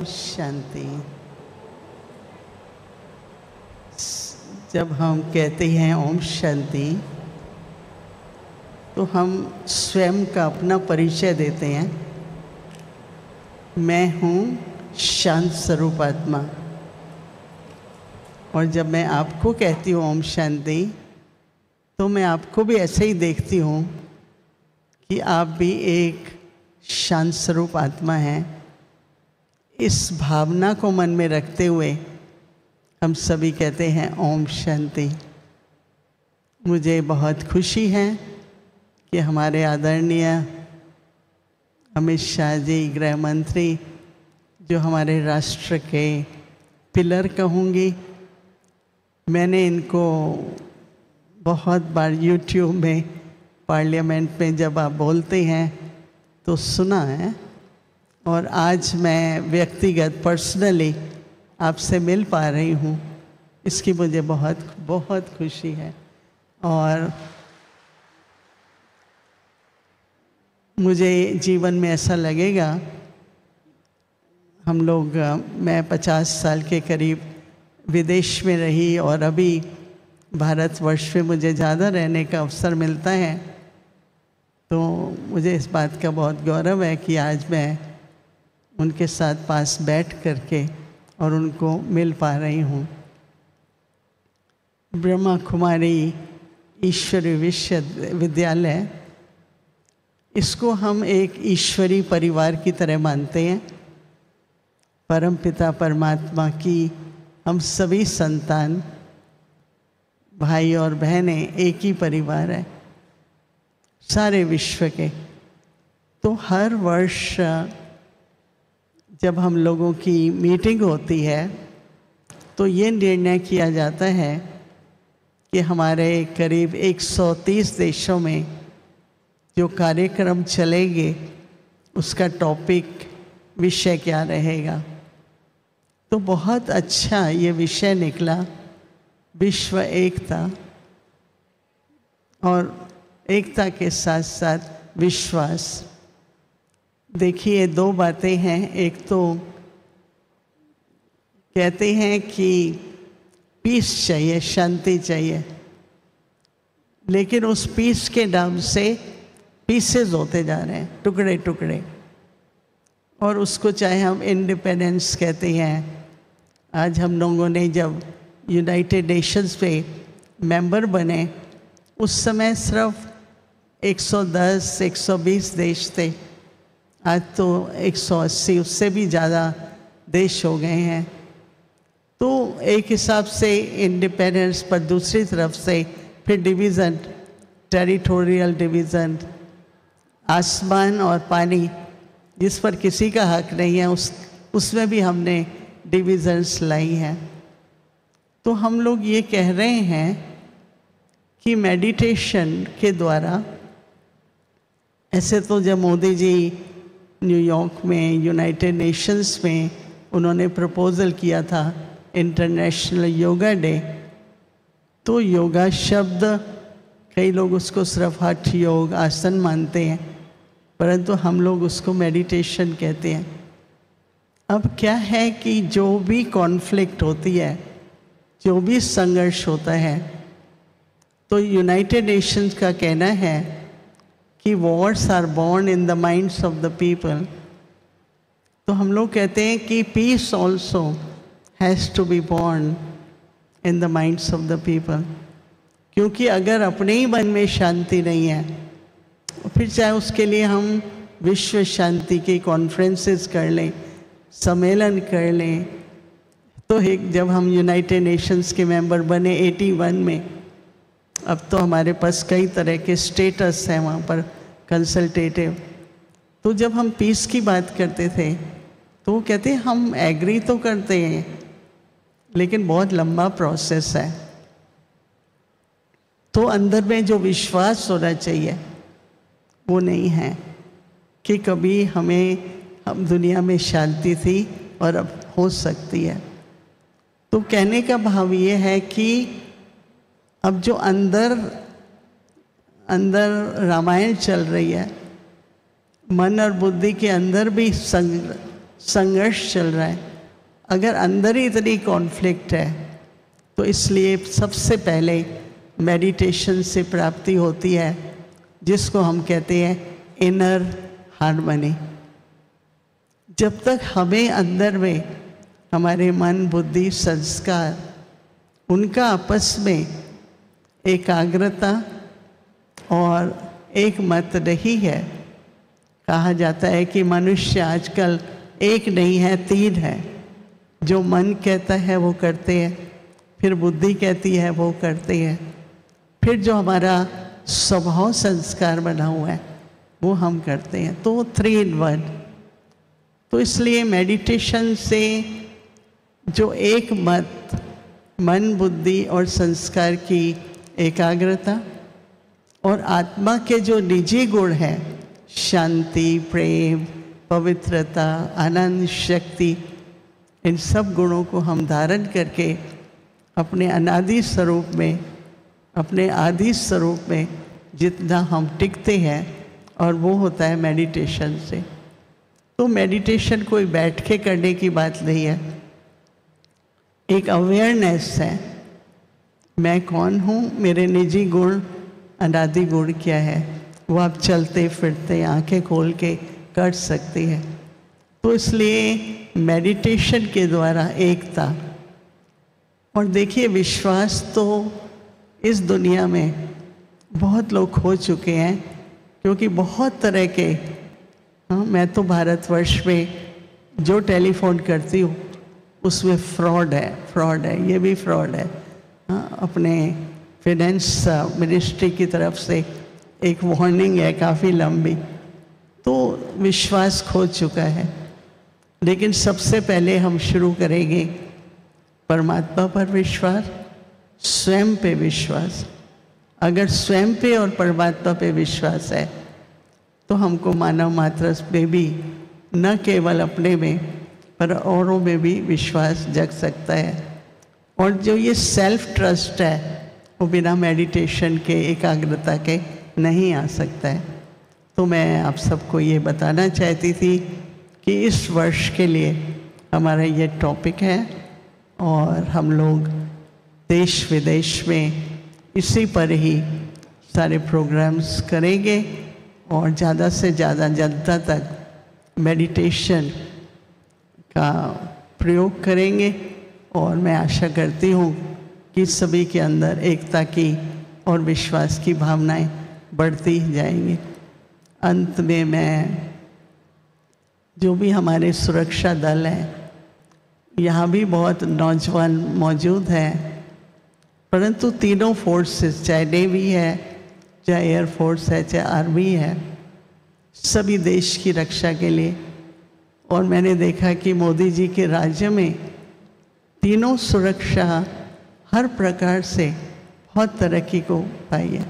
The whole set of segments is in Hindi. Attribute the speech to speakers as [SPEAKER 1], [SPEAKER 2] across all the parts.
[SPEAKER 1] शांति। जब हम कहते हैं ओम शांति तो हम स्वयं का अपना परिचय देते हैं। मैं हूँ शांत स्वरूप आत्मा। और जब मैं आपको कहती हूँ ओम शांति तो मैं आपको भी ऐसे ही देखती हूँ कि आप भी एक शांत स्वरूप आत्मा हैं। इस भावना को मन में रखते हुए हम सभी कहते हैं ओम शांति। मुझे बहुत खुशी है कि हमारे आदरणीय अमित शाह जी गृह मंत्री, जो हमारे राष्ट्र के पिलर कहूँगी, मैंने इनको बहुत बार यूट्यूब में पार्लियामेंट में जब आप बोलते हैं तो सुना है। और आज मैं व्यक्तिगत पर्सनली आपसे मिल पा रही हूँ, इसकी मुझे बहुत बहुत खुशी है। और मुझे जीवन में ऐसा लगेगा, हम लोग मैं 50 साल के करीब विदेश में रही और अभी भारतवर्ष में मुझे ज़्यादा रहने का अवसर मिलता है, तो मुझे इस बात का बहुत गौरव है कि आज मैं उनके साथ पास बैठ करके और उनको मिल पा रही हूँ। ब्रह्मा कुमारी ईश्वरी विश्वविद्यालय, इसको हम एक ईश्वरी परिवार की तरह मानते हैं। परमपिता परमात्मा की हम सभी संतान, भाई और बहनें एक ही परिवार है सारे विश्व के। तो हर वर्ष जब हम लोगों की मीटिंग होती है तो ये निर्णय किया जाता है कि हमारे करीब 130 देशों में जो कार्यक्रम चलेंगे उसका टॉपिक विषय क्या रहेगा। तो बहुत अच्छा ये विषय निकला, विश्व एकता। और एकता के साथ साथ विश्वास। देखिए, दो बातें हैं। एक तो कहते हैं कि पीस चाहिए, शांति चाहिए, लेकिन उस पीस के नाम से पीसेस होते जा रहे हैं, टुकड़े टुकड़े। और उसको चाहे हम इंडिपेंडेंस कहते हैं। आज हम लोगों ने जब यूनाइटेड नेशंस पे मेंबर बने, उस समय सिर्फ 110 120 देश थे। आज तो 180, उससे भी ज़्यादा देश हो गए हैं। तो एक हिसाब से इंडिपेंडेंस, पर दूसरी तरफ से फिर डिवीज़न, टेरिटोरियल डिवीज़न, आसमान और पानी जिस पर किसी का हक नहीं है, उसमें भी हमने डिवीज़न्स लाई हैं। तो हम लोग ये कह रहे हैं कि मेडिटेशन के द्वारा, ऐसे तो जब मोदी जी न्यूयॉर्क में यूनाइटेड नेशंस में उन्होंने प्रपोज़ल किया था इंटरनेशनल योगा डे, तो योगा शब्द कई लोग उसको सिर्फ हठ योग आसन मानते हैं, परंतु हम लोग उसको मेडिटेशन कहते हैं। अब क्या है कि जो भी कॉन्फ्लिक्ट होती है, जो भी संघर्ष होता है, तो यूनाइटेड नेशंस का कहना है कि wars are born in the minds of the people. तो हम लोग कहते हैं कि peace also has to be born in the minds of the people. क्योंकि अगर अपने ही मन में शांति नहीं है, फिर चाहे उसके लिए हम विश्व शांति की कॉन्फ्रेंसेस कर लें, सम्मेलन कर लें। तो एक जब हम यूनाइटेड नेशंस के मेंबर बने 81 में, अब तो हमारे पास कई तरह के स्टेटस हैं वहाँ पर कंसल्टेटिव। तो जब हम पीस की बात करते थे तो वो कहते हैं हम एग्री तो करते हैं, लेकिन बहुत लंबा प्रोसेस है। तो अंदर में जो विश्वास होना चाहिए वो नहीं है कि कभी हम दुनिया में शांति थी और अब हो सकती है। तो कहने का भाव ये है कि अब जो अंदर रामायण चल रही है, मन और बुद्धि के अंदर भी संघर्ष चल रहा है, अगर अंदर ही इतनी कॉन्फ्लिक्ट है, तो इसलिए सबसे पहले मेडिटेशन से प्राप्ति होती है, जिसको हम कहते हैं इनर हार्मनी। जब तक हमें अंदर में हमारे मन, बुद्धि, संस्कार, उनका आपस में एकाग्रता और एक मत नहीं है। कहा जाता है कि मनुष्य आजकल एक नहीं है, तीन है। जो मन कहता है वो करते हैं, फिर बुद्धि कहती है वो करते हैं, फिर जो हमारा स्वभाव संस्कार बना हुआ है वो हम करते हैं। तो 3 in 1। तो इसलिए मेडिटेशन से जो एक मत, मन, बुद्धि और संस्कार की एकाग्रता और आत्मा के जो निजी गुण हैं, शांति, प्रेम, पवित्रता, आनंद, शक्ति, इन सब गुणों को हम धारण करके अपने अनादि स्वरूप में, अपने आदि स्वरूप में जितना हम टिकते हैं, और वो होता है मेडिटेशन से। तो मेडिटेशन कोई बैठ के करने की बात नहीं है, एक अवेयरनेस है। मैं कौन हूँ, मेरे निजी गुण, अनादि गुण क्या है, वो आप चलते फिरते आंखें खोल के कर सकते हैं। तो इसलिए मेडिटेशन के द्वारा एकता। और देखिए, विश्वास तो इस दुनिया में बहुत लोग खो चुके हैं, क्योंकि बहुत तरह के, मैं तो भारतवर्ष में जो टेलीफोन करती हूँ उसमें फ्रॉड है, ये भी फ्रॉड है। अपने फिनेंस मिनिस्ट्री की तरफ से एक वार्निंग है काफ़ी लंबी। तो विश्वास खो चुका है, लेकिन सबसे पहले हम शुरू करेंगे परमात्मा पर विश्वास, स्वयं पे विश्वास। अगर स्वयं पे और परमात्मा पे विश्वास है तो हमको मानव मात्र में भी, न केवल अपने में पर औरों में भी विश्वास जग सकता है। और जो ये सेल्फ ट्रस्ट है वो बिना मेडिटेशन के, एकाग्रता के नहीं आ सकता है। तो मैं आप सबको ये बताना चाहती थी कि इस वर्ष के लिए हमारा ये टॉपिक है, और हम लोग देश विदेश में इसी पर ही सारे प्रोग्राम्स करेंगे और ज़्यादा से ज़्यादा जनता तक मेडिटेशन का प्रयोग करेंगे। और मैं आशा करती हूँ कि सभी के अंदर एकता की और विश्वास की भावनाएं बढ़ती जाएंगी। अंत में मैं, जो भी हमारे सुरक्षा दल हैं, यहाँ भी बहुत नौजवान मौजूद हैं, परंतु तीनों फोर्सेस, चाहे नेवी है, चाहे एयरफोर्स है, चाहे आर्मी है, सभी देश की रक्षा के लिए। और मैंने देखा कि मोदी जी के राज्य में तीनों सुरक्षा हर प्रकार से बहुत तरक्की को पाई है।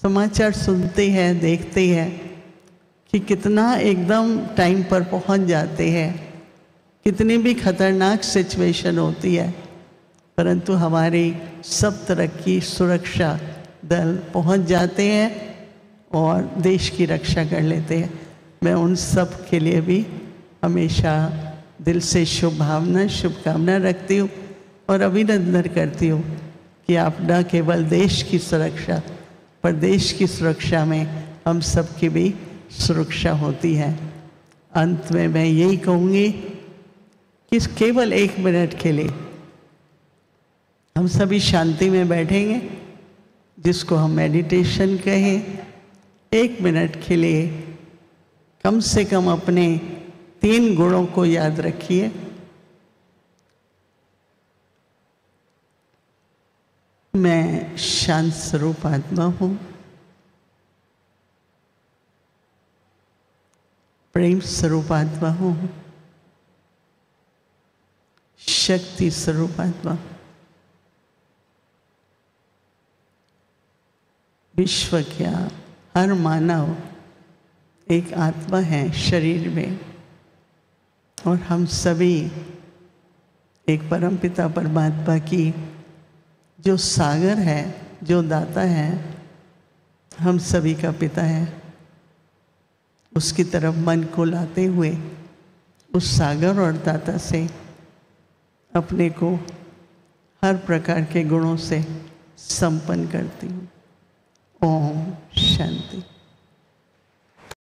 [SPEAKER 1] समाचार सुनते हैं, देखते हैं कि कितना एकदम टाइम पर पहुंच जाते हैं, कितनी भी खतरनाक सिचुएशन होती है, परंतु हमारी सब तरह की सुरक्षा दल पहुंच जाते हैं और देश की रक्षा कर लेते हैं। मैं उन सब के लिए भी हमेशा दिल से शुभकामना रखती हूँ और अभिनंदन करती हूँ कि आप न केवल देश की सुरक्षा, पर देश की सुरक्षा में हम सब की भी सुरक्षा होती है। अंत में मैं यही कहूँगी कि केवल 1 मिनट के लिए हम सभी शांति में बैठेंगे, जिसको हम मेडिटेशन कहें। 1 मिनट के लिए कम से कम अपने 3 गुणों को याद रखिए। मैं शांत स्वरूप आत्मा हूँ, प्रेम स्वरूप आत्मा हूँ, शक्ति स्वरूप आत्मा। विश्व क्या, हर मानव एक आत्मा है शरीर में, और हम सभी एक परमपिता परमात्मा की जो सागर है, जो दाता है, हम सभी का पिता है, उसकी तरफ मन को लाते हुए उस सागर और दाता से अपने को हर प्रकार के गुणों से संपन्न करती हूँ। ओम शांति।